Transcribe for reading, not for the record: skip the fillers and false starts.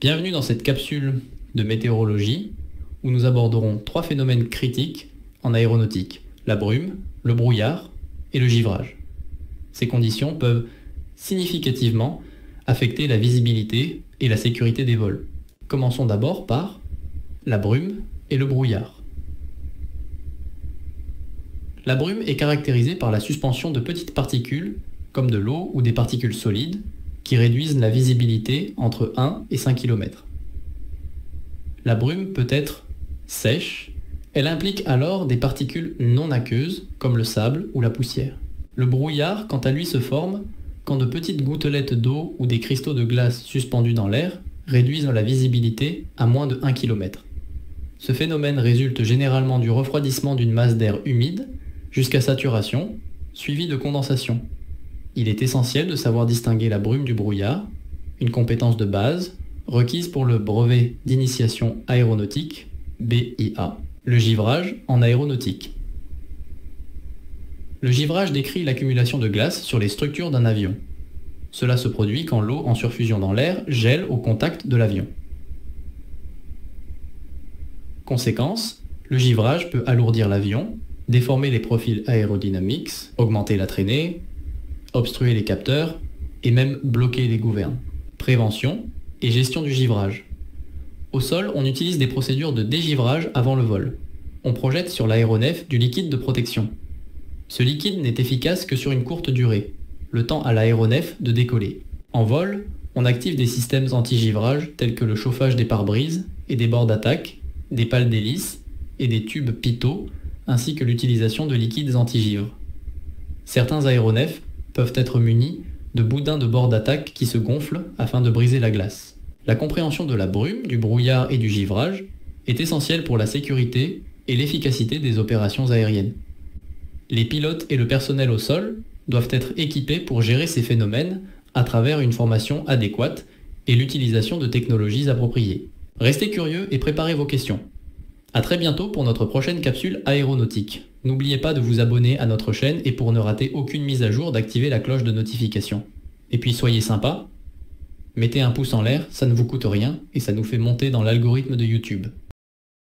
Bienvenue dans cette capsule de météorologie où nous aborderons 3 phénomènes critiques en aéronautique, la brume, le brouillard et le givrage. Ces conditions peuvent significativement affecter la visibilité et la sécurité des vols. Commençons d'abord par la brume et le brouillard. La brume est caractérisée par la suspension de petites particules, comme de l'eau ou des particules solides, qui réduisent la visibilité entre 1 et 5 km. La brume peut être sèche, elle implique alors des particules non aqueuses, comme le sable ou la poussière. Le brouillard, quant à lui, se forme quand de petites gouttelettes d'eau ou des cristaux de glace suspendus dans l'air réduisent la visibilité à moins de 1 km. Ce phénomène résulte généralement du refroidissement d'une masse d'air humide jusqu'à saturation, suivi de condensation. Il est essentiel de savoir distinguer la brume du brouillard, une compétence de base requise pour le brevet d'initiation aéronautique, BIA, le givrage en aéronautique. Le givrage décrit l'accumulation de glace sur les structures d'un avion. Cela se produit quand l'eau en surfusion dans l'air gèle au contact de l'avion. Conséquence, le givrage peut alourdir l'avion, déformer les profils aérodynamiques, augmenter la traînée, obstruer les capteurs et même bloquer les gouvernes. Prévention et gestion du givrage. Au sol, on utilise des procédures de dégivrage avant le vol. On projette sur l'aéronef du liquide de protection. Ce liquide n'est efficace que sur une courte durée, le temps à l'aéronef de décoller. En vol, on active des systèmes anti-givrage tels que le chauffage des pare-brises et des bords d'attaque, des pales d'hélice et des tubes pitot, ainsi que l'utilisation de liquides anti-givre. Certains aéronefs peuvent être munis de boudins de bord d'attaque qui se gonflent afin de briser la glace. La compréhension de la brume, du brouillard et du givrage est essentielle pour la sécurité et l'efficacité des opérations aériennes. Les pilotes et le personnel au sol doivent être équipés pour gérer ces phénomènes à travers une formation adéquate et l'utilisation de technologies appropriées. Restez curieux et préparez vos questions. À très bientôt pour notre prochaine capsule aéronautique. N'oubliez pas de vous abonner à notre chaîne et pour ne rater aucune mise à jour d'activer la cloche de notification. Et puis soyez sympa, mettez un pouce en l'air, ça ne vous coûte rien et ça nous fait monter dans l'algorithme de YouTube.